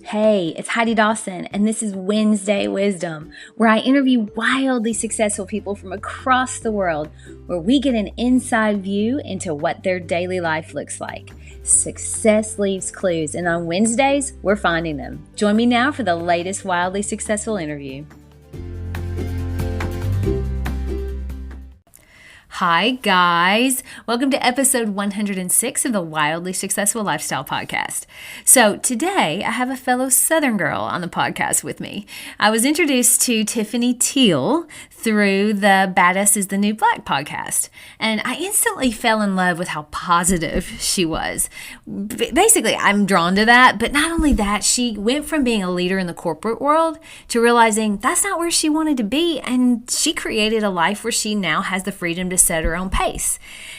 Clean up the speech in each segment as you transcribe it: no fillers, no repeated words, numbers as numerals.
Hey, it's Heidi Dawson, and this is Wednesday Wisdom, where I interview wildly successful people from across the world, where we get an inside view into what their daily life looks like. Success leaves clues, and on Wednesdays, we're finding them. Join me now for the latest wildly successful interview. Hi, guys. Welcome to episode 106 of the Wildly Successful Lifestyle Podcast. So today I have a fellow Southern girl on the podcast with me. I was introduced to Tiffanie Teel through the Badass is the New Black podcast, and I instantly fell in love with how positive she was. Basically, I'm drawn to that, but not only that, she went from being a leader in the corporate world to realizing that's not where she wanted to be, and she created a life where she now has the freedom to set her own pace.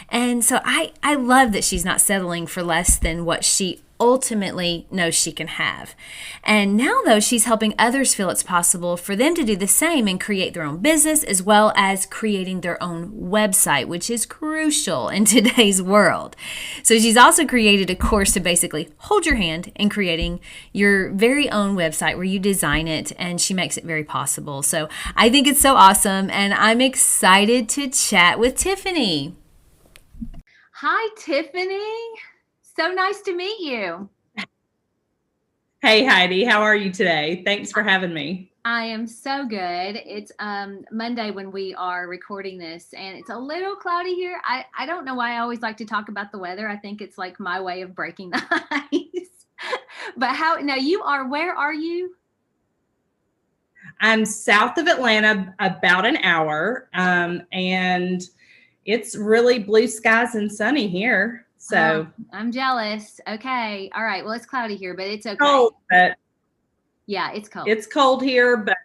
And so I love that she's not settling for less than what she ultimately knows she can have. And now, though, she's helping others feel it's possible for them to do the same and create their own business, as well as creating their own website, which is crucial in today's world. So she's also created a course to basically hold your hand in creating your very own website where you design it, and she makes it very possible. So I think it's so awesome, and I'm excited to chat with Tiffanie. Hi, Tiffanie. So nice to meet you. Hey, Heidi. How are you today? Thanks for having me. I am so good. It's Monday when we are recording this, and it's a little cloudy here. I don't know why I always like to talk about the weather. I think it's like my way of breaking the ice. But where are you? I'm south of Atlanta, about an hour, and it's really blue skies and sunny here. So I'm jealous. Okay. All right. Well, it's cloudy here, but it's okay. Cold, but yeah, it's cold. It's cold here, but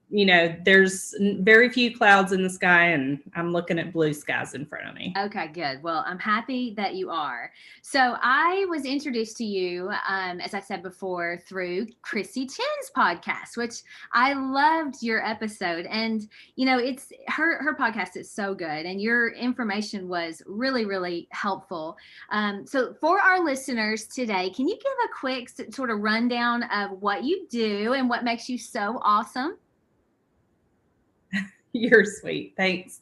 there's very few clouds in the sky, and I'm looking at blue skies in front of me. Okay, good. Well, I'm happy that you are. So I was introduced to you, as I said before, through Chrissy Chen's podcast, which I loved your episode. And, it's her podcast is so good, and your information was really, really helpful. So for our listeners today, can you give a quick sort of rundown of what you do and what makes you so awesome? You're sweet. Thanks.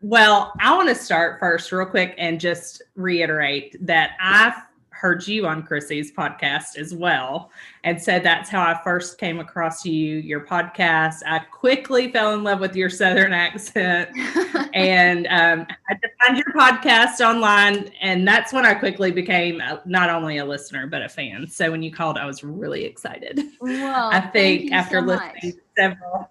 Well, I want to start first real quick and just reiterate that I've heard you on Chrissy's podcast as well. And so that's how I first came across your podcast. I quickly fell in love with your Southern accent and I had to find your podcast online. And that's when I quickly became not only a listener, but a fan. So when you called, I was really excited. Well, I think after listening to several...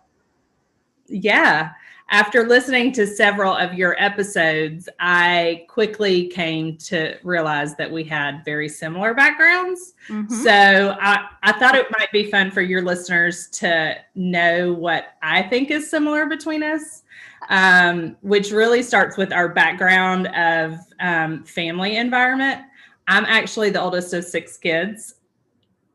Yeah. After listening to several of your episodes, I quickly came to realize that we had very similar backgrounds. Mm-hmm. So I thought it might be fun for your listeners to know what I think is similar between us, which really starts with our background of family environment. I'm actually the oldest of 6 kids.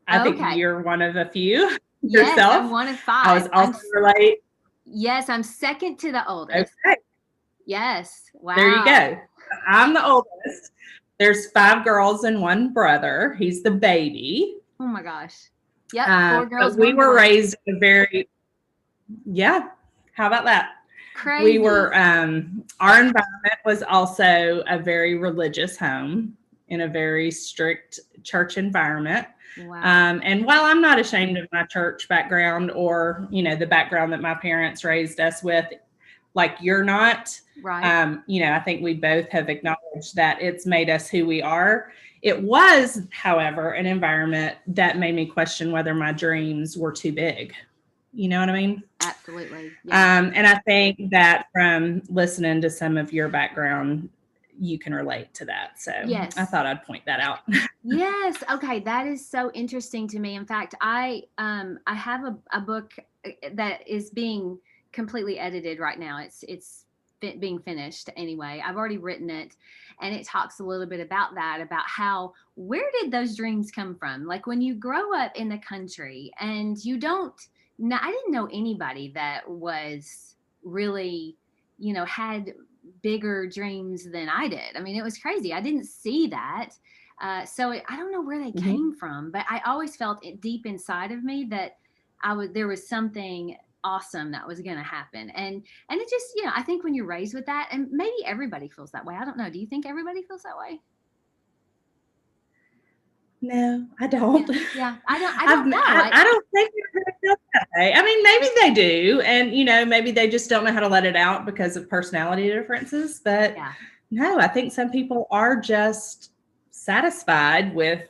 I think you're one of a few yourself. Yes, I'm one of 5. I was also related. Yes, I'm second to the oldest. Okay. Yes. Wow. There you go. I'm the oldest. There's 5 girls and 1 brother. He's the baby. Oh my gosh. Yep. 4 girls. But we were raised in a very, how about that? Crazy. We were, our environment was also a very religious home in a very strict church environment. Wow. And while I'm not ashamed of my church background or, the background that my parents raised us with, like you're not, right. I think we both have acknowledged that it's made us who we are. It was, however, an environment that made me question whether my dreams were too big. You know what I mean? Absolutely. Yeah. And I think that from listening to some of your background, you can relate to that. So yes. I thought I'd point that out. Yes. Okay. That is so interesting to me. In fact, I have a book that is being completely edited right now. It's being finished anyway. I've already written it, and it talks a little bit about that, about where did those dreams come from? Like when you grow up in the country and I didn't know anybody that was really, had bigger dreams than I did. I mean, it was crazy. I didn't see that. So I don't know where they came from, but I always felt it deep inside of me that there was something awesome that was going to happen. And it just, I think when you're raised with that, and maybe everybody feels that way. I don't know. Do you think everybody feels that way? No, I don't. Yeah. I don't know. I don't think they feel that way. I mean, maybe they do. And, maybe they just don't know how to let it out because of personality differences. But no, I think some people are just satisfied with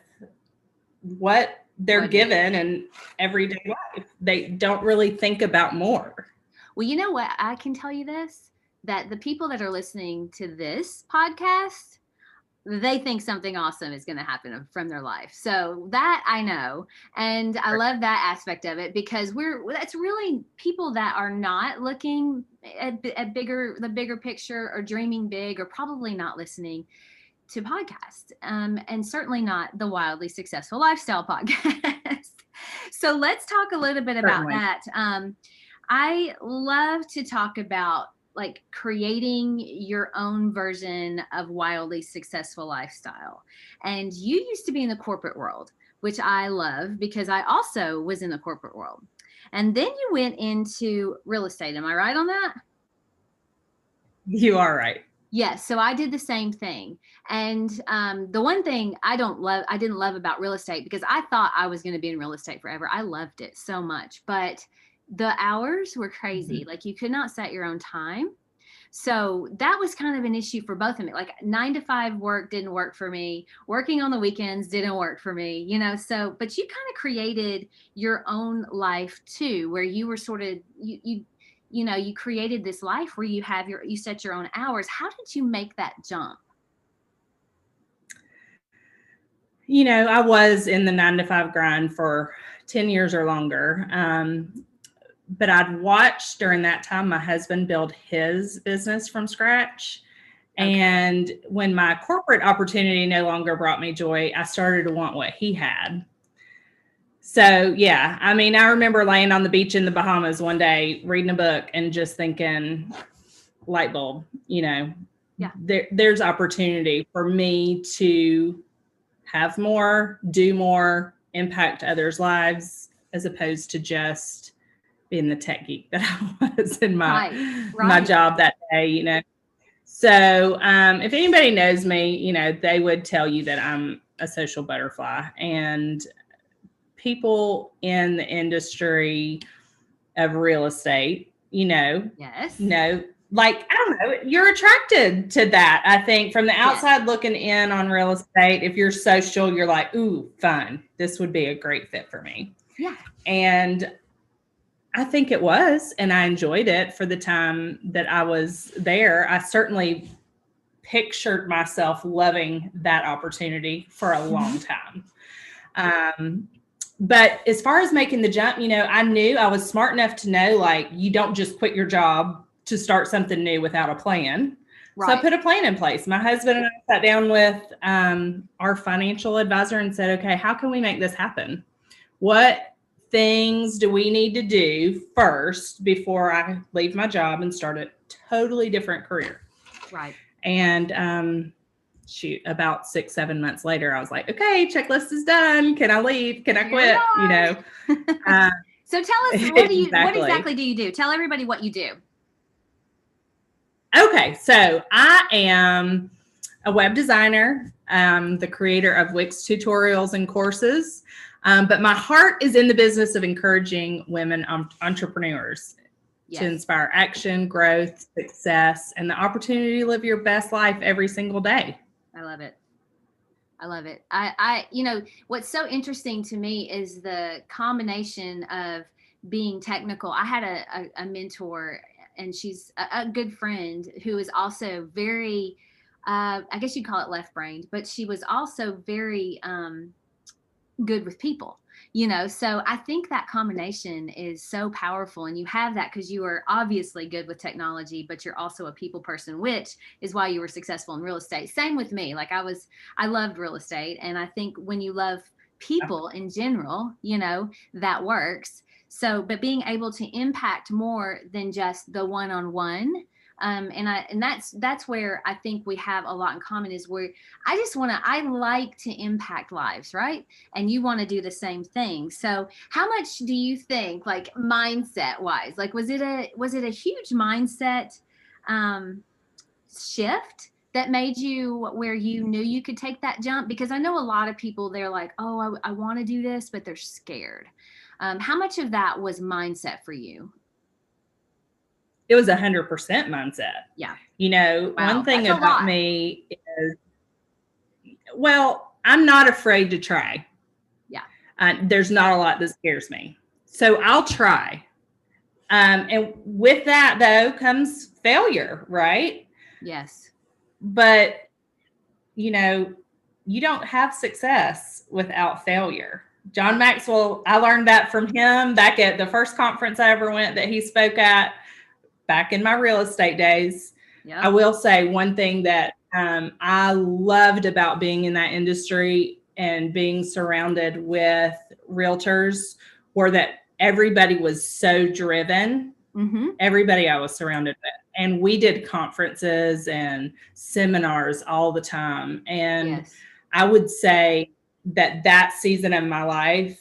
what they're given in everyday life. They don't really think about more. Well, you know what? I can tell you this, that the people that are listening to this podcast, they think something awesome is going to happen from their life. So that I know. And I love that aspect of it, because that's really people that are not looking at the bigger picture, or dreaming big, or probably not listening to podcasts, and certainly not the Wildly Successful Lifestyle podcast. So let's talk a little bit about that. I love to talk about like creating your own version of wildly successful lifestyle. And you used to be in the corporate world, which I love because I also was in the corporate world. And then you went into real estate. Am I right on that? You are right. Yes. So I did the same thing. And the one thing I didn't love about real estate, because I thought I was going to be in real estate forever. I loved it so much, but the hours were crazy. Like you could not set your own time. So that was kind of an issue for both of me. Like 9 to 5 work didn't work for me. Working on the weekends didn't work for me, so, but you kind of created your own life too, where you were sort of, you created this life where you set your own hours. How did you make that jump? I was in the 9 to 5 grind for 10 years or longer. But I'd watched during that time my husband build his business from scratch. Okay. And when my corporate opportunity no longer brought me joy, I started to want what he had. So, yeah, I mean, I remember laying on the beach in the Bahamas one day, reading a book and just thinking, light bulb, there's opportunity for me to have more, do more, impact others' lives, as opposed to just being the tech geek that I was in my job that day, So if anybody knows me, they would tell you that I'm a social butterfly, and people in the industry of real estate, yes, like, I don't know, you're attracted to that. I think from the outside looking in on real estate, if you're social, you're like, ooh, fun. This would be a great fit for me. Yeah. And I think it was, and I enjoyed it for the time that I was there. I certainly pictured myself loving that opportunity for a long time. But as far as making the jump, I knew I was smart enough to know, like, you don't just quit your job to start something new without a plan. Right. So I put a plan in place. My husband and I sat down with our financial advisor and said, okay, how can we make this happen? What things do we need to do first before I leave my job and start a totally different career? Right. And about 6-7 months later, I was like, okay, checklist is done. Can I leave? Can I quit? So tell us, what exactly do you do? Tell everybody what you do. Okay. So I am a web designer, the creator of Wix tutorials and courses. But my heart is in the business of encouraging women entrepreneurs to inspire action, growth, success, and the opportunity to live your best life every single day. I love it. I love it. I what's so interesting to me is the combination of being technical. I had a mentor, and she's a good friend who is also very, I guess you'd call it left-brained, but she was also very, good with people, so I think that combination is so powerful, and you have that because you are obviously good with technology, but you're also a people person, which is why you were successful in real estate. Same with me. Like I loved real estate, and I think when you love people in general, that works. So, but being able to impact more than just the one-on-one, And that's where I think we have a lot in common, is where I like to impact lives, right? And you want to do the same thing. So how much do you think, like mindset wise, like was it a huge mindset shift that made you where you knew you could take that jump? Because I know a lot of people, they're like, oh, I want to do this, but they're scared. How much of that was mindset for you? It was 100% mindset. Yeah. Wow, one thing about me is, I'm not afraid to try. Yeah. There's not a lot that scares me. So I'll try. And with that, though, comes failure, right? Yes. But, you don't have success without failure. John Maxwell, I learned that from him back at the first conference I ever went that he spoke at back in my real estate days. Yep. I will say one thing that I loved about being in that industry and being surrounded with realtors were that everybody was so driven. Mm-hmm. Everybody I was surrounded with. And we did conferences and seminars all the time. And yes. I would say that season of my life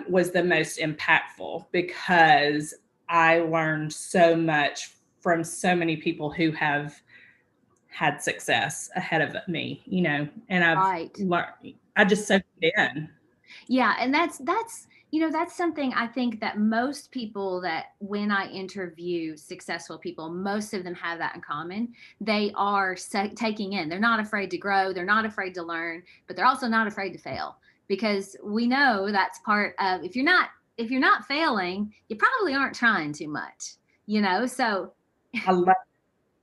was the most impactful, because I learned so much from so many people who have had success ahead of me, and I've learned, I just soaked it in. Yeah. And that's something I think that most people, that when I interview successful people, most of them have that in common. They are taking in, they're not afraid to grow. They're not afraid to learn, but they're also not afraid to fail, because we know that's part of, if you're not failing, you probably aren't trying too much, so I love it.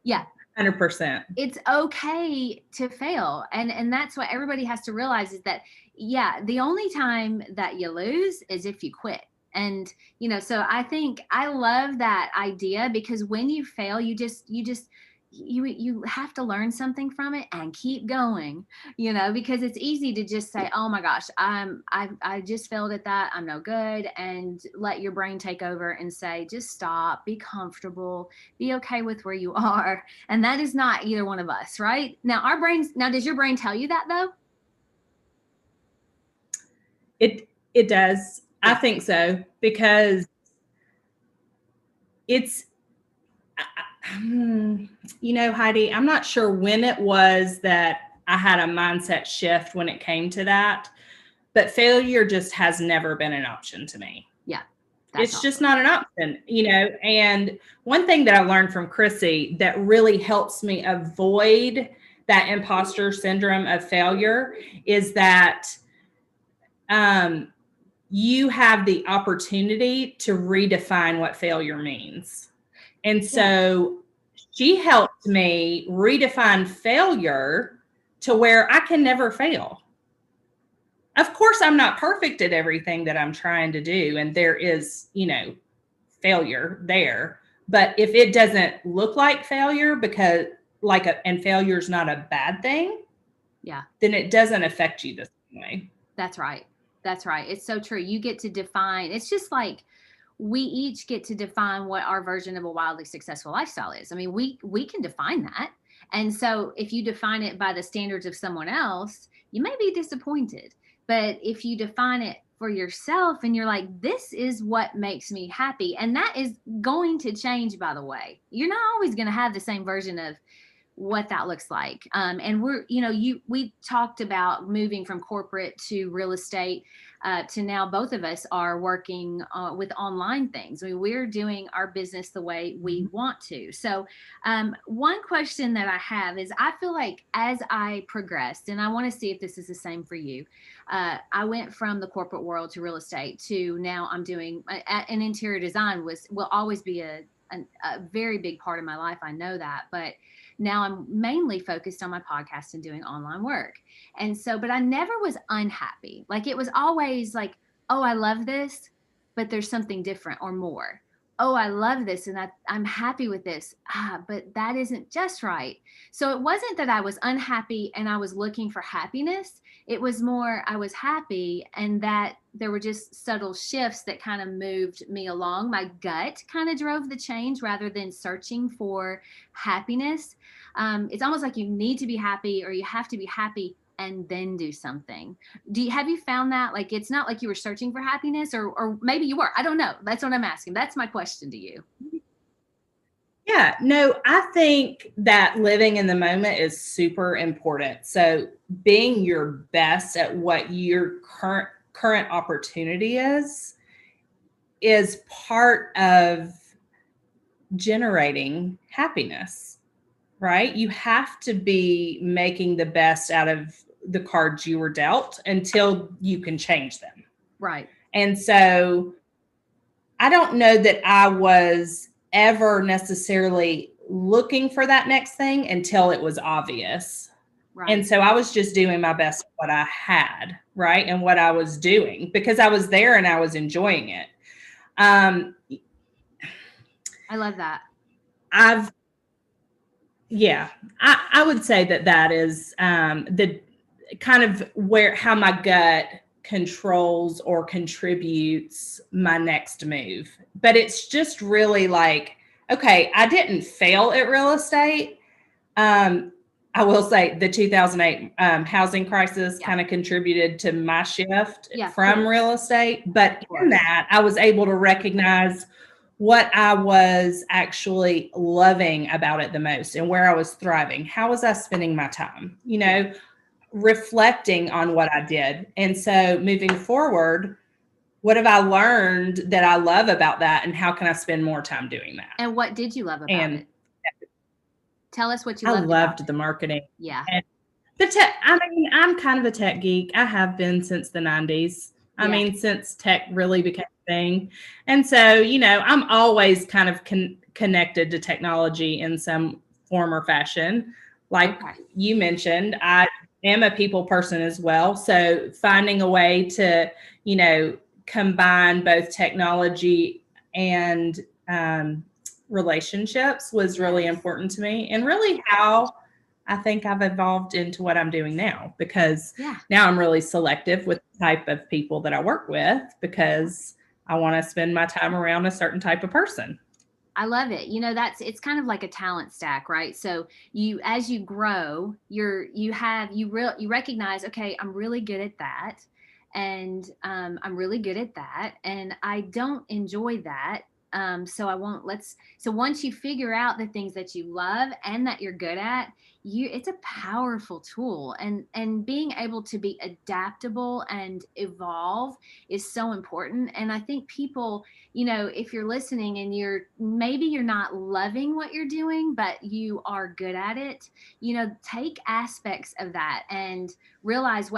Yeah. 100%. It's okay to fail. And that's what everybody has to realize, is that, yeah, the only time that you lose is if you quit. And, so I think I love that idea, because when you fail, you have to learn something from it and keep going, because it's easy to just say, oh my gosh, I just failed at that, I'm no good. And let your brain take over and say, just stop, be comfortable, be okay with where you are. And that is not either one of us, right? Now does your brain tell you that though? It does. Yeah. I think so, because it's, Heidi, I'm not sure when it was that I had a mindset shift when it came to that, but failure just has never been an option to me. Yeah. It's awesome. Just not an option, and one thing that I learned from Chrissy that really helps me avoid that imposter syndrome of failure is that you have the opportunity to redefine what failure means. And so she helped me redefine failure to where I can never fail. Of course, I'm not perfect at everything that I'm trying to do, and there is, failure there. But if it doesn't look like failure, and failure is not a bad thing, then it doesn't affect you the same way. That's right. That's right. It's so true. You get to define. It's just like we each get to define what our version of a wildly successful lifestyle is. I mean, we can define that. And so if you define it by the standards of someone else, you may be disappointed. But if you define it for yourself and you're like, this is what makes me happy, and that is going to change, by the way. You're not always going to have the same version of what that looks like. And we talked about moving from corporate to real estate to now both of us are working with online things. I mean, we're doing our business the way we want to. So one question that I have is, I feel like as I progressed, and I want to see if this is the same for you, I went from the corporate world to real estate to now I'm doing an interior design will always be a very big part of my life. I know that, but now I'm mainly focused on my podcast and doing online work. And so, but I never was unhappy. Like, it was always like, oh, I love this, but there's something different or more. oh, I love this and I'm happy with this. But that isn't just right. So it wasn't that I was unhappy and I was looking for happiness. It was more I was happy and that there were just subtle shifts that kind of moved me along. My gut kind of drove the change rather than searching for happiness. It's almost like you need to be happy or you have to be happy and then do something. Have you found that like it's not like you were searching for happiness or maybe you were? I don't know. That's what I'm asking. That's my question to you. Yeah, no, I think that living in the moment is super important. So being your best at what your current opportunity is part of generating happiness, right? You have to be making the best out of the cards you were dealt until you can change them. Right. And so I don't know that I was ever necessarily looking for that next thing until it was obvious. Right. And so I was just doing my best with what I had, right? And what I was doing because I was there and I was enjoying it. I love that. I would say that is the kind of how my gut controls or contributes my next move. But it's just really like, okay, I didn't fail at real estate. I will say the 2008 housing crisis kind of contributed to my shift from real estate. But in that, I was able to recognize what I was actually loving about it the most and where I was thriving. How was I spending my time? You know, reflecting on what I did. And so moving forward, what have I learned that I love about that? And how can I spend more time doing that? And what did you love about it? Tell us what you loved. I loved the marketing. Yeah. And the tech. I mean, I'm kind of a tech geek. I have been since the 90s. I mean, since tech really became a thing. And so, you know, I'm always kind of connected to technology in some form or fashion. Like you mentioned, I am a people person as well. So finding a way to, you know, combine both technology and relationships was really important to me, and really how I think I've evolved into what I'm doing now, because now I'm really selective with the type of people that I work with because I want to spend my time around a certain type of person. I love it. You know, it's kind of like a talent stack, right? So as you grow, you recognize, okay, I'm really good at that. And I'm really good at that. And I don't enjoy that. So I won't so once you figure out the things that you love and that you're good at, it's a powerful tool, and being able to be adaptable and evolve is so important. And I think people, you know, if you're listening and maybe you're not loving what you're doing, but you are good at it, you know, take aspects of that and realize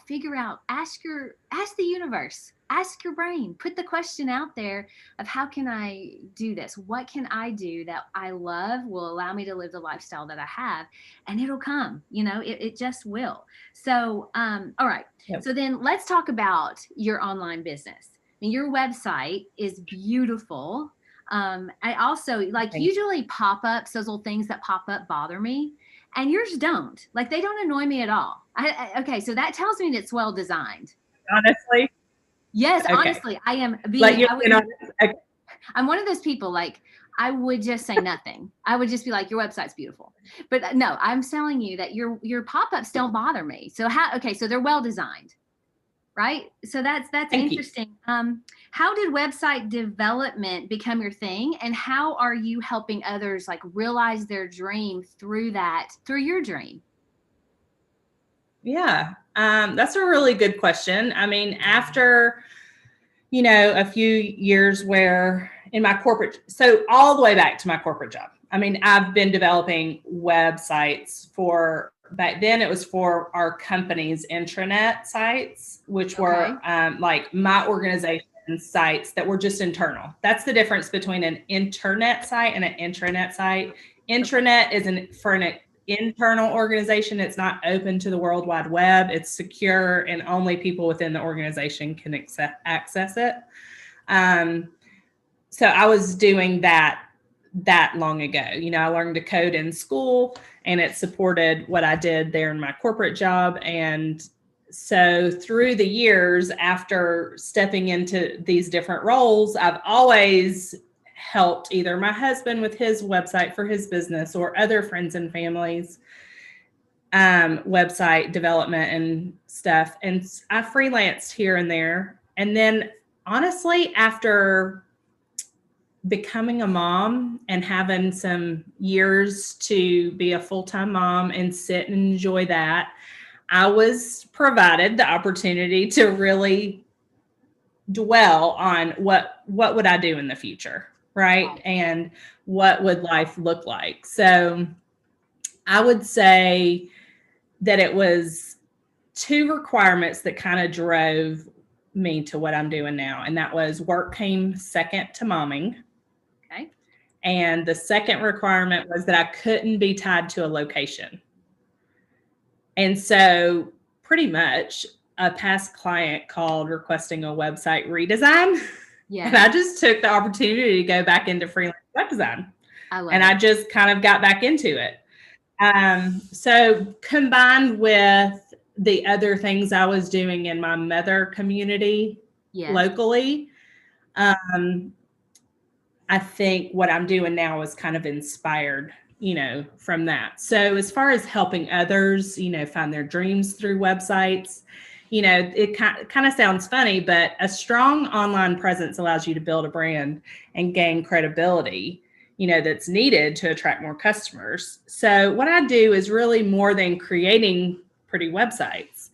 figure out, ask the universe, ask your brain, put the question out there of how can I do this? What can I do that I love will allow me to live the lifestyle that I have? And it'll come, you know, it just will. So, all right. Yep. So then let's talk about your online business. I mean, your website is beautiful. I also usually pop-ups, those little things that pop up bother me. And yours don't. Like, they don't annoy me at all. Okay, so that tells me that it's well designed. Honestly? Yes, okay. Honestly, I am I'm one of those people, like, I would just say nothing. I would just be like, your website's beautiful. But no, I'm telling you that your pop-ups don't bother me. So so they're well designed. Right? So that's interesting. How did website development become your thing, and how are you helping others like realize their dream through your dream? Yeah, that's a really good question. I mean, after, you know, a few years where in my so all the way back to my corporate job, I mean, I've been developing websites back then it was for our company's intranet sites, which were like my organization sites that were just internal. That's the difference between an internet site and an intranet site. Intranet is for an internal organization. It's not open to the World Wide Web. It's secure and only people within the organization can access it. so I was doing that long ago. I learned to code in school, and it supported what I did there in my corporate job. And so through the years, after stepping into these different roles, I've always helped either my husband with his website for his business, or other friends and families website development and stuff. And I freelanced here and there. And then honestly, after becoming a mom and having some years to be a full-time mom and sit and enjoy that, I was provided the opportunity to really dwell on what would I do in the future, right? And what would life look like? So I would say that it was two requirements that kind of drove me to what I'm doing now. And that was work came second to momming. Okay. And the second requirement was that I couldn't be tied to a location. And so pretty much a past client called requesting a website redesign. Yeah. And I just took the opportunity to go back into freelance web design. I just kind of got back into it. So combined with the other things I was doing in my mother community locally, I think what I'm doing now is kind of inspired, from that. So as far as helping others, find their dreams through websites, it kind of sounds funny, but a strong online presence allows you to build a brand and gain credibility, that's needed to attract more customers. So what I do is really more than creating pretty websites.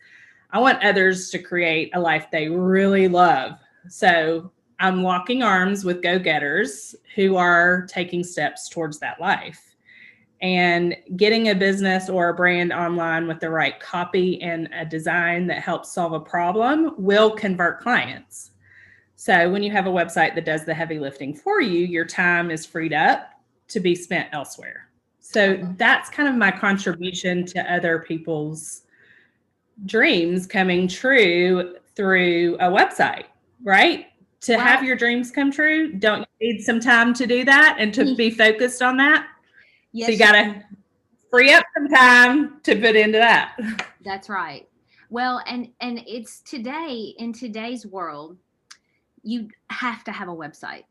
I want others to create a life they really love. So I'm locking arms with go-getters who are taking steps towards that life. And getting a business or a brand online with the right copy and a design that helps solve a problem will convert clients. So when you have a website that does the heavy lifting for you, your time is freed up to be spent elsewhere. So that's kind of my contribution to other people's dreams coming true through a website, right? To have your dreams come true, don't you need some time to do that and to be focused on that? Yes. So you got to free up some time to put into that. That's right. Well, and it's today, in today's world, you have to have a website.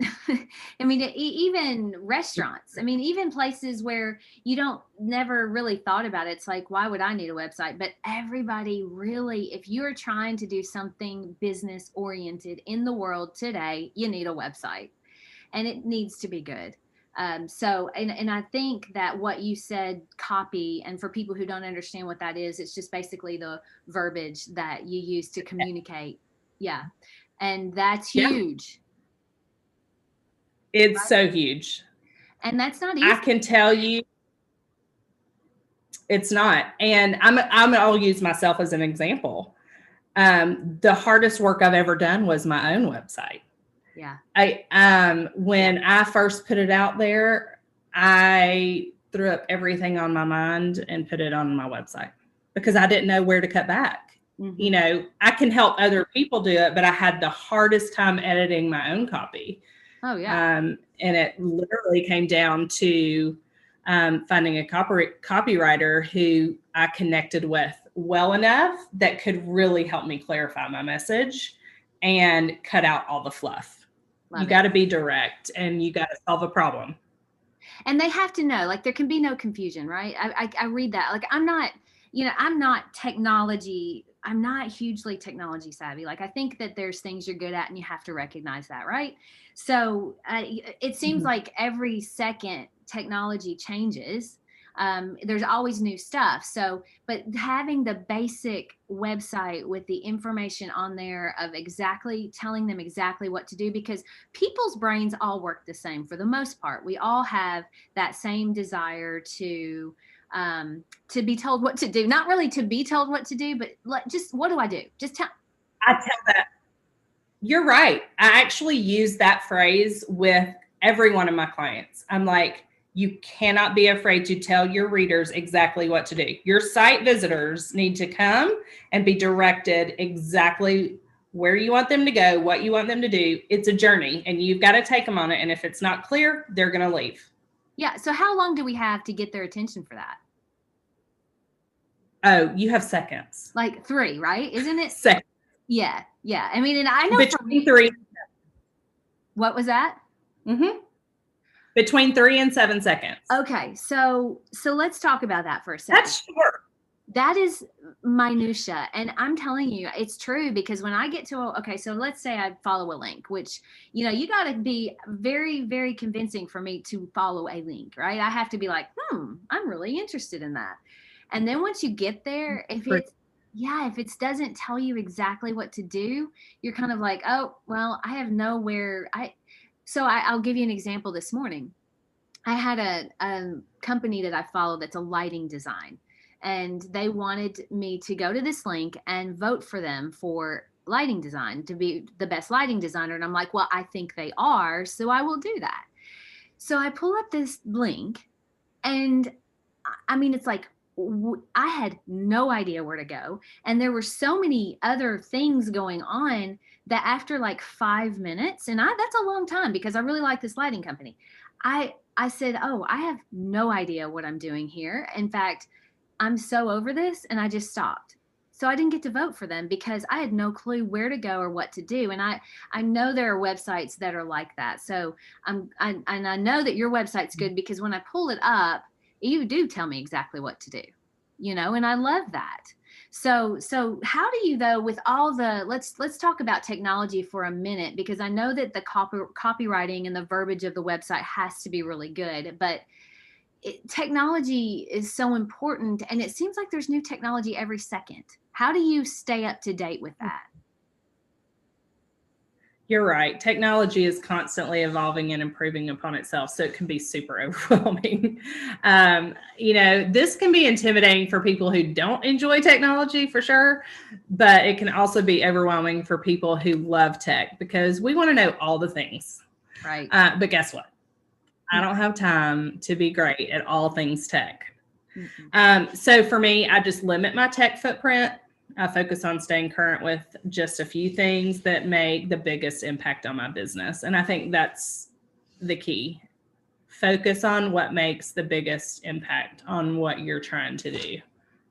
I mean, even restaurants, even places where you don't never really thought about it. It's like, why would I need a website? But everybody really, if you're trying to do something business oriented in the world today, you need a website, and it needs to be good. So I think that what you said, copy, and for people who don't understand what that is, it's just basically the verbiage that you use to communicate. Yeah. And that's huge. It's so huge. And that's not easy. I can tell you it's not. And I'll use myself as an example. The hardest work I've ever done was my own website. Yeah. When I first put it out there, I threw up everything on my mind and put it on my website because I didn't know where to cut back. Mm-hmm. I can help other people do it, but I had the hardest time editing my own copy. Oh, yeah. And it literally came down to finding a copywriter who I connected with well enough that could really help me clarify my message and cut out all the fluff. You got to be direct and you got to solve a problem. And they have to know, like, there can be no confusion, right? I read that. Like, I'm not hugely technology savvy. Like, I think that there's things you're good at and you have to recognize that, right? So it seems like every second technology changes. There's always new stuff. So, but having the basic website with the information on there of exactly telling them exactly what to do, because people's brains all work the same for the most part. We all have that same desire to be told what to do. Not really to be told what to do, but just, what do I do? Just tell. I tell that. You're right. I actually use that phrase with every one of my clients. I'm like, you cannot be afraid to tell your readers exactly what to do. Your site visitors need to come and be directed exactly where you want them to go, what you want them to do. It's a journey and you've got to take them on it. And if it's not clear, they're going to leave. Yeah. So how long do we have to get their attention for that? Oh, you have seconds. Like 3, right? Isn't it? Seconds. Yeah. Yeah. I mean, and I know between 3. What was that? Between 3 and 7 seconds. Okay. So let's talk about that for a second. That's short. That is minutia. And I'm telling you, it's true, because when I get to, okay, so let's say I follow a link, which, you got to be very, very convincing for me to follow a link, right? I have to be like, I'm really interested in that. And then once you get there, if it doesn't tell you exactly what to do, you're kind of like, oh, well, I have nowhere. I'll give you an example. This morning, I had a company that I follow that's a lighting design. And they wanted me to go to this link and vote for them for lighting design, to be the best lighting designer. And I'm like, well, I think they are, so I will do that. So I pull up this link, and I mean, it's like, I had no idea where to go. And there were so many other things going on that after like 5 minutes, and that's a long time because I really like this lighting company. I said, oh, I have no idea what I'm doing here. In fact, I'm so over this, and I just stopped. So I didn't get to vote for them because I had no clue where to go or what to do. And I know there are websites that are like that. So I know that your website's good because when I pull it up, you do tell me exactly what to do, and I love that. So how do you, though, with all the, let's talk about technology for a minute, because I know that the copywriting and the verbiage of the website has to be really good, but technology is so important, and it seems like there's new technology every second. How do you stay up to date with that? You're right. Technology is constantly evolving and improving upon itself, so it can be super overwhelming. This can be intimidating for people who don't enjoy technology, for sure, but it can also be overwhelming for people who love tech, because we want to know all the things. Right. But guess what? I don't have time to be great at all things tech. So for me, I just limit my tech footprint. I focus on staying current with just a few things that make the biggest impact on my business. And I think that's the key. Focus on what makes the biggest impact on what you're trying to do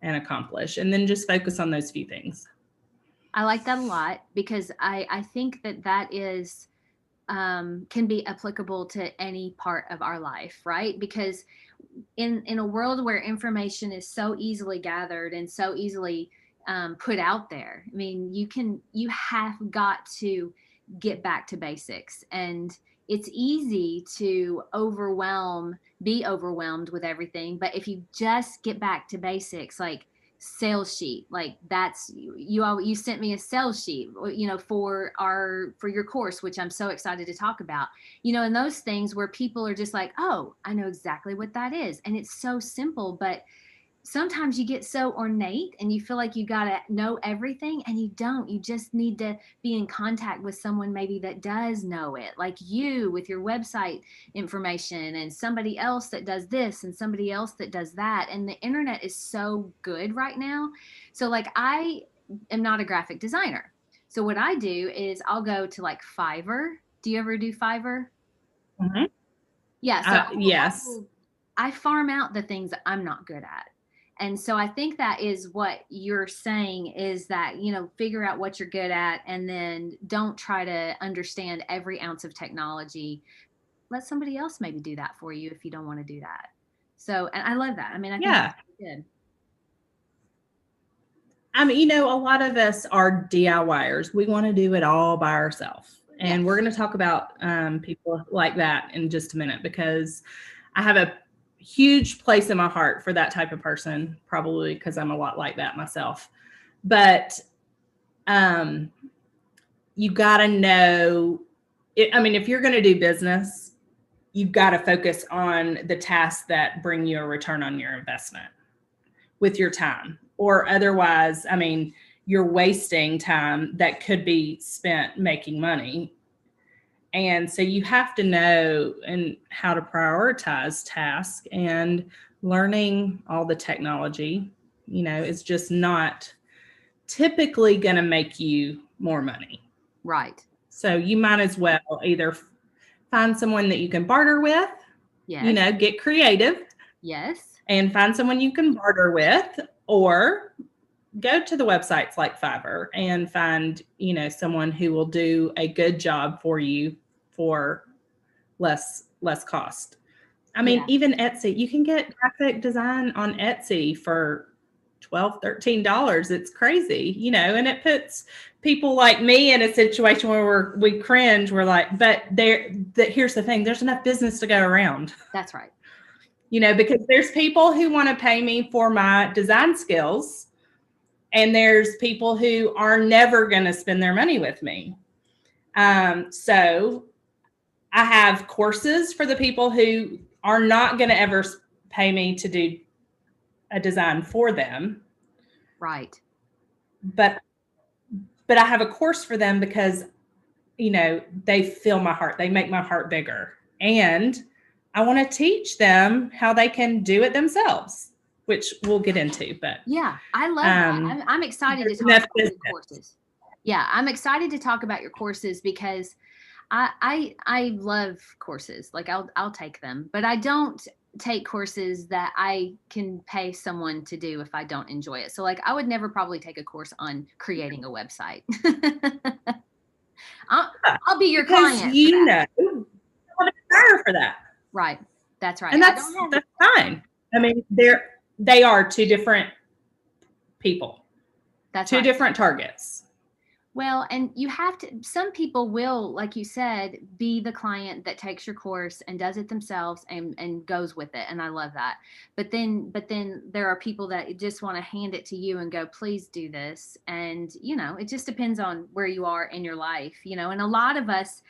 and accomplish. And then just focus on those few things. I like that a lot, because I think that is can be applicable to any part of our life, right? Because in a world where information is so easily gathered and so easily put out there, I mean, you have got to get back to basics. And it's easy to be overwhelmed with everything. But if you just get back to basics, like sales sheet, like that's, you sent me a sales sheet, for your course, which I'm so excited to talk about, and those things where people are just like, oh, I know exactly what that is. And it's so simple, but sometimes you get so ornate and you feel like you got to know everything, and you don't. You just need to be in contact with someone maybe that does know it, like you with your website information, and somebody else that does this and somebody else that does that. And the internet is so good right now. So like, I am not a graphic designer. So what I do is I'll go to like Fiverr. Do you ever do Fiverr? Mm-hmm. Yeah. So yes. I farm out the things that I'm not good at. And so I think that is what you're saying, is that, figure out what you're good at, and then don't try to understand every ounce of technology. Let somebody else maybe do that for you if you don't want to do that. So, and I love that. I mean, I think that's good. I mean, a lot of us are DIYers. We want to do it all by ourselves. And we're going to talk about people like that in just a minute, because I have a huge place in my heart for that type of person, probably because I'm a lot like that myself. But you got to know, if you're going to do business, you've got to focus on the tasks that bring you a return on your investment with your time, or otherwise, you're wasting time that could be spent making money. And so you have to know and how to prioritize tasks, and learning all the technology, is just not typically going to make you more money. Right. So you might as well either find someone that you can barter with, Yes. Get creative. Yes. And find someone you can barter with, or go to the websites like Fiverr and find, someone who will do a good job for you for less cost. I mean, even Etsy, you can get graphic design on Etsy for $12, $13. It's crazy, and it puts people like me in a situation where we cringe. We're like, but here's the thing, there's enough business to go around. That's right. Because there's people who want to pay me for my design skills, and there's people who are never going to spend their money with me. So I have courses for the people who are not going to ever pay me to do a design for them. Right. But I have a course for them because, they fill my heart. They make my heart bigger. And I want to teach them how they can do it themselves, which we'll get into. But yeah, I love that. I'm excited to talk about your courses. Yeah, I'm excited to talk about your courses because I love courses. Like I'll take them, but I don't take courses that I can pay someone to do if I don't enjoy it. So like I would never probably take a course on creating a website. I'll be your client. You know, I want to hire for that. Right. That's right. And that's fine. I mean, they are two different people. That's two different targets. Well, and you have to, some people will, like you said, be the client that takes your course and does it themselves and goes with it. And I love that. But then there are people that just want to hand it to you and go, please do this. And, it just depends on where you are in your life, and a lot of us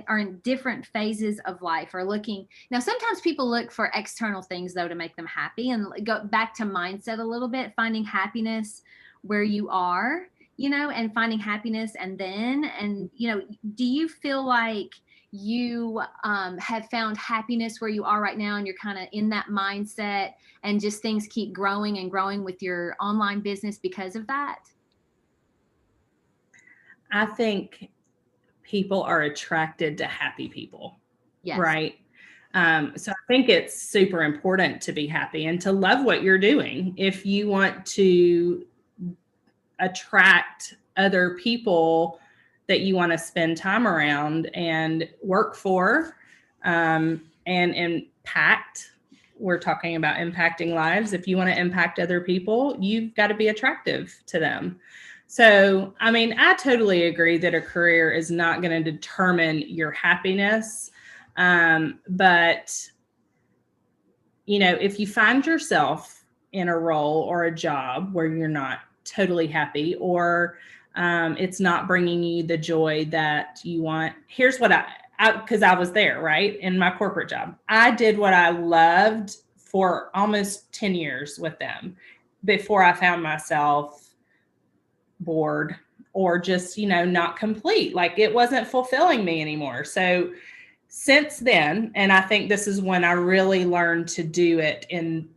are in different phases of life or looking. Now, sometimes people look for external things though, to make them happy, and go back to mindset a little bit, finding happiness where you are, and finding happiness. And do you feel like you have found happiness where you are right now and you're kind of in that mindset and just things keep growing and growing with your online business because of that? I think people are attracted to happy people. Yes. Right. So I think it's super important to be happy and to love what you're doing. If you want to attract other people that you want to spend time around and work for, and impact, we're talking about impacting lives. If you want to impact other people, you've got to be attractive to them. So, I mean, I totally agree that a career is not going to determine your happiness. But, if you find yourself in a role or a job where you're not totally happy, or it's not bringing you the joy that you want, here's what because I was there, right? In my corporate job, I did what I loved for almost 10 years with them before I found myself bored or just, not complete. Like it wasn't fulfilling me anymore. So since then, and I think this is when I really learned to do it in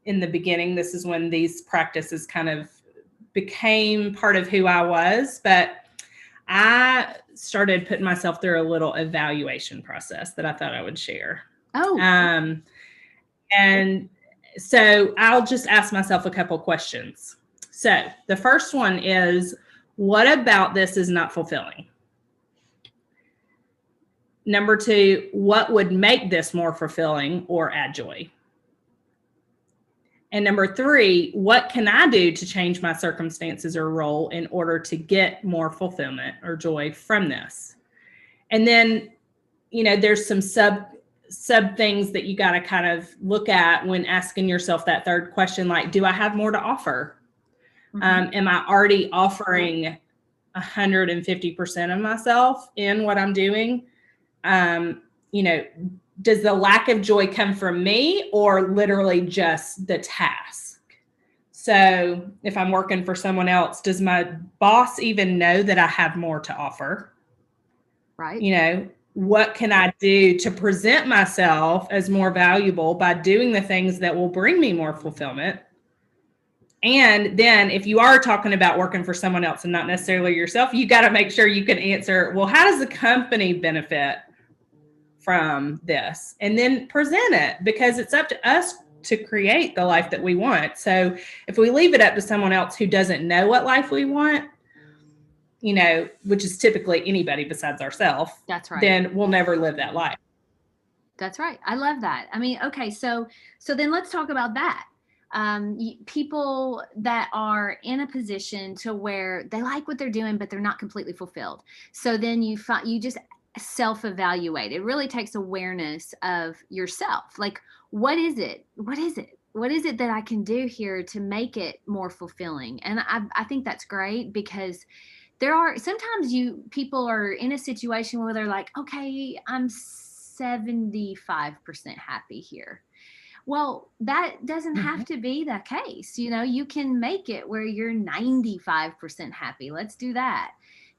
the beginning, this is when these practices kind of became part of who I was, but I started putting myself through a little evaluation process that I thought I would share. Oh. And so I'll just ask myself a couple questions. So the first one is, what about this is not fulfilling? Number 2, what would make this more fulfilling or add joy? And number 3, what can I do to change my circumstances or role in order to get more fulfillment or joy from this? And then, there's some sub things that you got to kind of look at when asking yourself that third question, like, do I have more to offer? Mm-hmm. Am I already offering 150% of myself in what I'm doing? Does the lack of joy come from me or literally just the task? So if I'm working for someone else, does my boss even know that I have more to offer? Right. What can I do to present myself as more valuable by doing the things that will bring me more fulfillment? And then if you are talking about working for someone else and not necessarily yourself, you got to make sure you can answer, well, how does the company benefit from this? And then present it, because it's up to us to create the life that we want. So if we leave it up to someone else who doesn't know what life we want, you know, which is typically anybody besides ourselves, that's right, then we'll never live that life. That's right. I love that. I mean, okay, so then let's talk about that. People that are in a position to where they like what they're doing, but they're not completely fulfilled. So then you just self-evaluate. It really takes awareness of yourself. Like, what is it? What is it? What is it that I can do here to make it more fulfilling? And I think that's great, because there are sometimes people are in a situation where they're like, okay, I'm 75% happy here. Well, that doesn't have to be the case. You know, you can make it where you're 95% happy. Let's do that.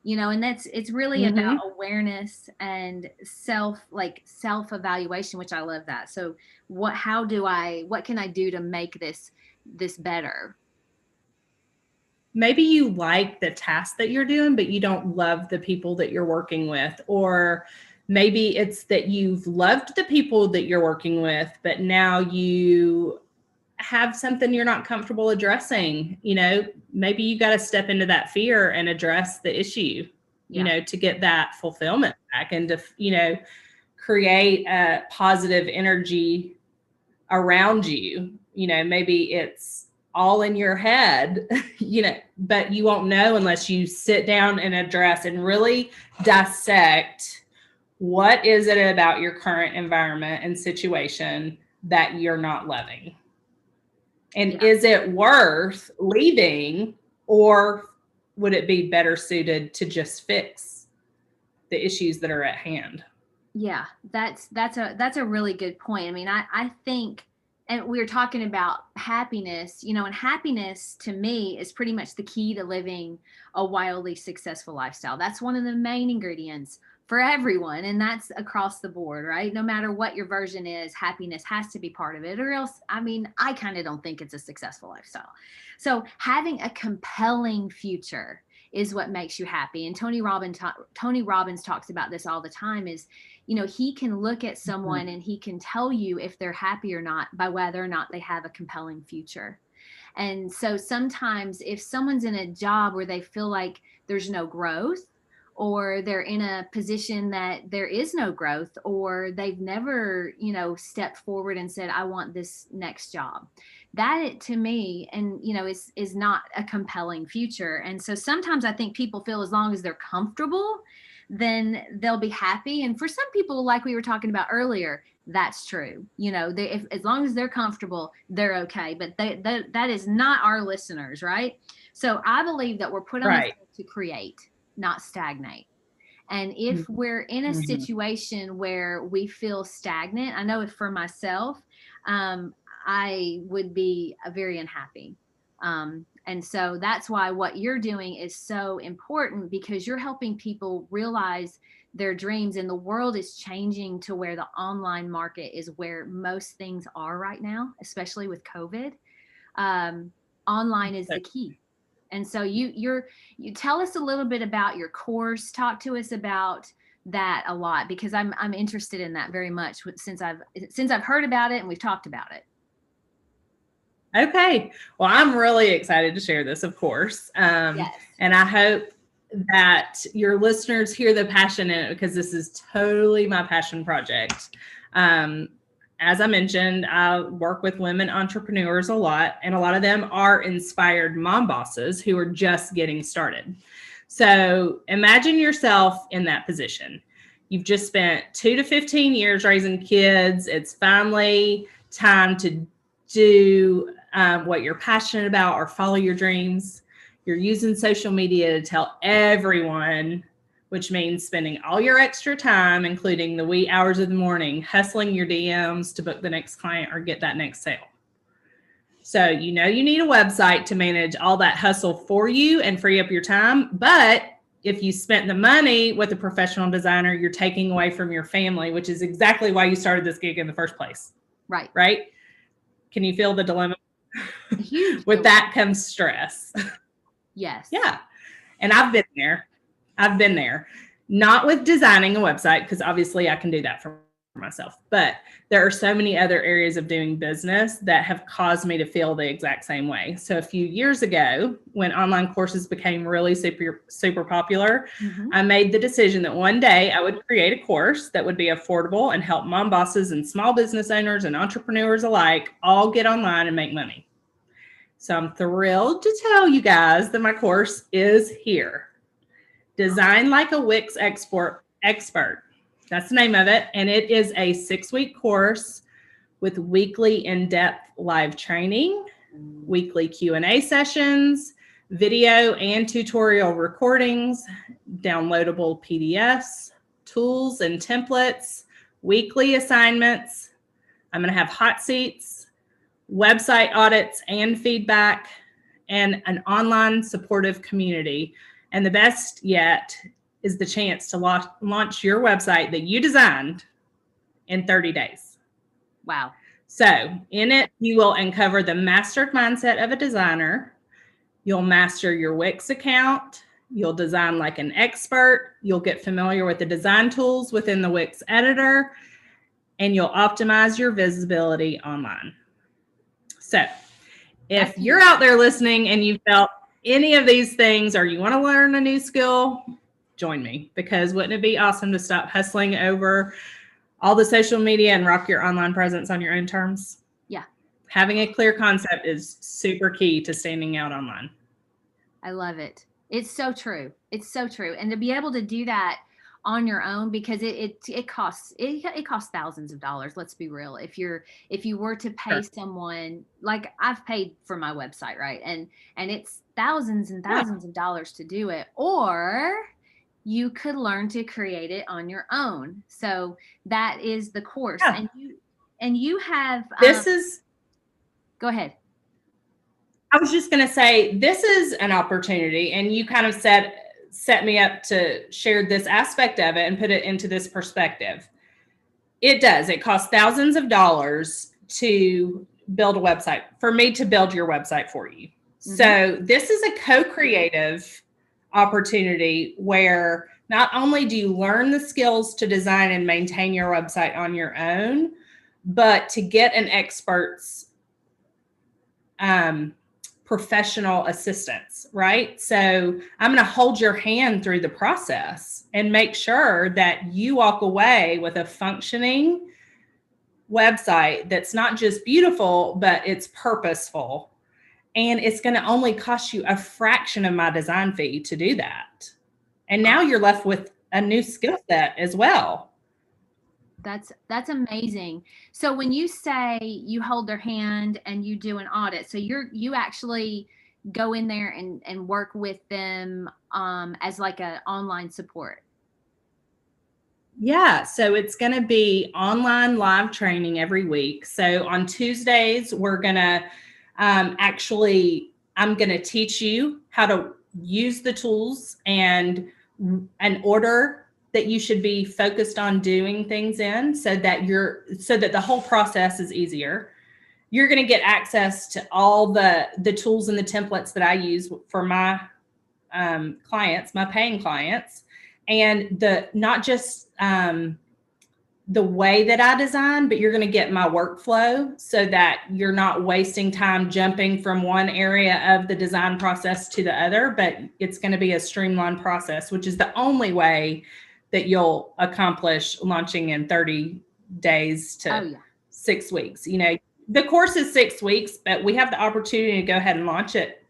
You know, and it's really about awareness and self-evaluation, which I love that. So what can I do to make this better? Maybe you like the task that you're doing, but you don't love the people that you're working with. Or maybe it's that you've loved the people that you're working with, but now you have something you're not comfortable addressing. You know, maybe you got to step into that fear and address the issue, you know, to get that fulfillment back and to, you know, create a positive energy around you. You know, maybe it's all in your head, you know, but you won't know unless you sit down and address and really dissect what is it about your current environment and situation that you're not loving. And is it worth leaving, or would it be better suited to just fix the issues that are at hand? Yeah, that's a really good point. I mean, I think, and we were talking about happiness, you know, and happiness to me is pretty much the key to living a wildly successful lifestyle. That's one of the main ingredients for everyone. And that's across the board, right? No matter what your version is, happiness has to be part of it, or else, I mean, I kind of don't think it's a successful lifestyle. So having a compelling future is what makes you happy. And Tony Robbins talks about this all the time, is, you know, he can look at someone and he can tell you if they're happy or not by whether or not they have a compelling future. And so sometimes if someone's in a job where they feel like there's no growth, or they're in a position that there is no growth, or they've never, you know, stepped forward and said, I want this next job, that to me, and you know, is not a compelling future. And so sometimes I think people feel as long as they're comfortable, then they'll be happy. And for some people, like we were talking about earlier, that's true. You know, as long as they're comfortable, they're okay. But that is not our listeners, right? So I believe that we're put on this to create, not stagnate. And if we're in a situation where we feel stagnant, I know if for myself, I would be very unhappy. And so that's why what you're doing is so important, because you're helping people realize their dreams. And the world is changing to where the online market is where most things are right now, especially with COVID. Online is the key. And so you tell us a little bit about your course. Talk to us about that a lot, because I'm interested in that very much since I've heard about it and we've talked about it. Okay. Well, I'm really excited to share this, of course. Yes. And I hope that your listeners hear the passion in it, because this is totally my passion project. As I mentioned, I work with women entrepreneurs a lot, and a lot of them are inspired mom bosses who are just getting started. So imagine yourself in that position. You've just spent 2 to 15 years raising kids. It's finally time to do what you're passionate about or follow your dreams. You're using social media to tell everyone, which means spending all your extra time, including the wee hours of the morning, hustling your DMs to book the next client or get that next sale. So you know you need a website to manage all that hustle for you and free up your time. But if you spent the money with a professional designer, you're taking away from your family, which is exactly why you started this gig in the first place. Right. Right? Can you feel the dilemma? Huge. With that comes stress. Yes. Yeah. And I've been there. Not with designing a website, because obviously I can do that for myself. But there are so many other areas of doing business that have caused me to feel the exact same way. So a few years ago, when online courses became really super popular, I made the decision that one day I would create a course that would be affordable and help mom bosses and small business owners and entrepreneurs alike all get online and make money. So I'm thrilled to tell you guys that my course is here. Design Like a Wix Expert. That's the name of it. And it is a 6-week course with weekly in-depth live training, weekly Q&A sessions, video and tutorial recordings, downloadable PDFs, tools and templates, weekly assignments. I'm going to have hot seats, website audits and feedback, and an online supportive community. And the best yet is the chance to launch your website that you designed in 30 days. Wow. So in it, you will uncover the mastered mindset of a designer. You'll master your Wix account. You'll design like an expert. You'll get familiar with the design tools within the Wix editor, and you'll optimize your visibility online. So if you're out there listening and you felt any of these things, or you want to learn a new skill, join me, because wouldn't it be awesome to stop hustling over all the social media and rock your online presence on your own terms? Yeah. Having a clear concept is super key to standing out online. I love it. It's so true. It's so true. And to be able to do that on your own, because it costs thousands of dollars. Let's be real. If you were to pay someone, like I've paid for my website, right? And it's thousands and thousands of dollars to do it, or you could learn to create it on your own. So that is the course. Yeah. And you have go ahead. I was just going to say, this is an opportunity, and you kind of set me up to share this aspect of it and put it into this perspective. It does. It costs thousands of dollars to build a website, for me to build your website for you. Mm-hmm. So this is a co-creative opportunity where not only do you learn the skills to design and maintain your website on your own, but to get an expert's professional assistance, right? So I'm going to hold your hand through the process and make sure that you walk away with a functioning website that's not just beautiful, but it's purposeful. And it's going to only cost you a fraction of my design fee to do that. And now you're left with a new skill set as well. That's amazing. So when you say you hold their hand and you do an audit, so you actually go in there and work with them as like an online support. Yeah, so it's going to be online live training every week. So on Tuesdays, we're going to I'm going to teach you how to use the tools and an order that you should be focused on doing things in, so that the whole process is easier. You're going to get access to all the tools and the templates that I use for my clients, my paying clients, and not just the way that I design, but you're going to get my workflow, so that you're not wasting time jumping from one area of the design process to the other, but it's going to be a streamlined process, which is the only way that you'll accomplish launching in 30 days to 6 weeks. You know, the course is 6 weeks, but we have the opportunity to go ahead and launch it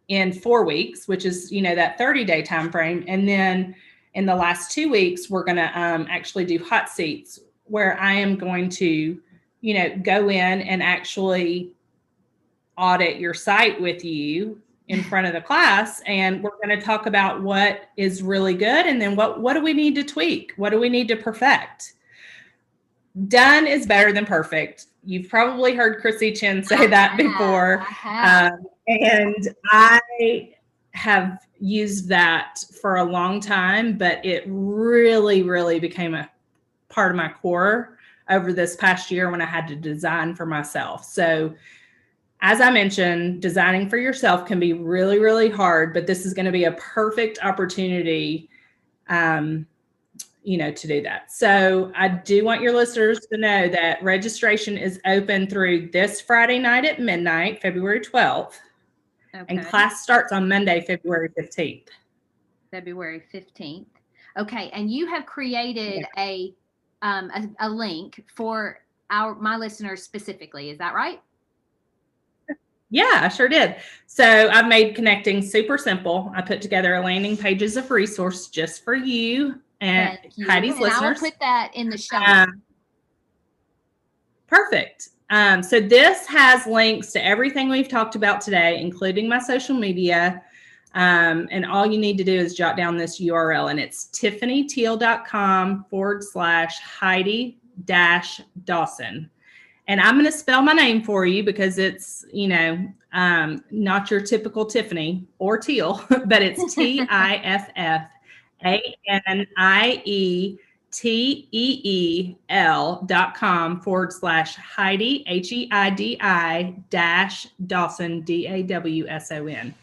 in 4 weeks, which is, that 30-day time frame. And then in the last 2 weeks, we're going to actually do hot seats, where I am going to, go in and actually audit your site with you in front of the class. And we're going to talk about what is really good. And then what do we need to tweak? What do we need to perfect? Done is better than perfect. You've probably heard Chrissy Chin say that before. And I have used that for a long time, but it really, really became a part of my core over this past year when I had to design for myself. So as I mentioned, designing for yourself can be really, really hard, but this is going to be a perfect opportunity, to do that. So I do want your listeners to know that registration is open through this Friday night at midnight, February 12th. Okay. And class starts on Monday, February 15th. February 15th. Okay. And you have created a link for my listeners specifically. Is that right? Yeah, I sure did. So I've made connecting super simple. I put together a landing pages of resource just for you and Heidi's listeners. I will put that in the show notes. Perfect. So this has links to everything we've talked about today, including my social media. And all you need to do is jot down this URL, and it's TiffaniTeel.com/Heidi-Dawson. And I'm going to spell my name for you because it's, not your typical Tiffany or Teel, but it's TiffaniTeel.com/Heidi, HEIDI-Dawson, DAWSON.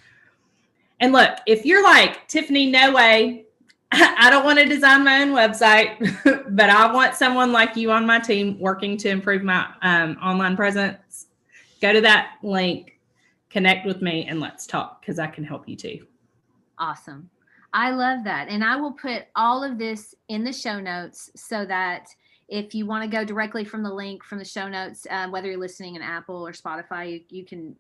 And look, if you're like, Tiffany, no way, I don't want to design my own website, but I want someone like you on my team working to improve my online presence, go to that link, connect with me, and let's talk, because I can help you too. Awesome. I love that. And I will put all of this in the show notes so that if you want to go directly from the link from the show notes, whether you're listening in Apple or Spotify, you can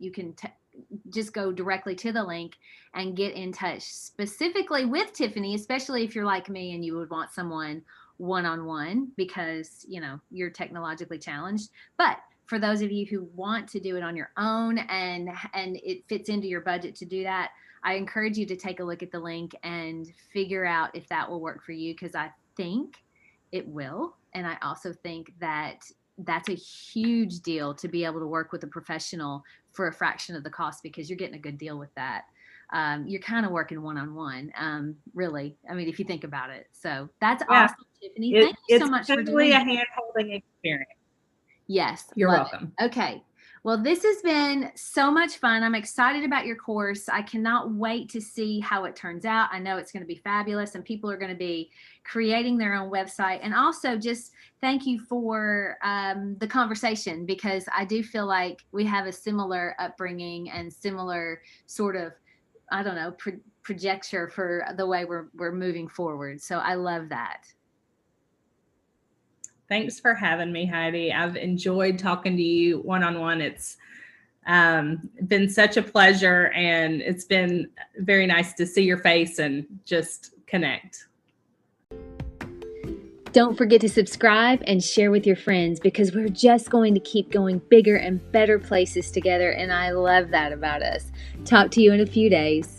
just go directly to the link and get in touch specifically with Tiffany, especially if you're like me and you would want someone one-on-one because, you're technologically challenged. But for those of you who want to do it on your own and it fits into your budget to do that, I encourage you to take a look at the link and figure out if that will work for you, because I think it will. And I also think that that's a huge deal to be able to work with a professional for a fraction of the cost, because you're getting a good deal with that. You're kind of working one-on-one, really. I mean, if you think about it. So that's awesome, Tiffany. Thank you so much for doing it. It's totally a hand-holding experience. Yes. You're welcome. Okay. Well, this has been so much fun. I'm excited about your course. I cannot wait to see how it turns out. I know it's going to be fabulous, and people are going to be creating their own website. And also just thank you for the conversation, because I do feel like we have a similar upbringing and similar sort of, projection for the way we're moving forward. So I love that. Thanks for having me, Heidi. I've enjoyed talking to you one-on-one. It's been such a pleasure, and it's been very nice to see your face and just connect. Don't forget to subscribe and share with your friends, because we're just going to keep going bigger and better places together, and I love that about us. Talk to you in a few days.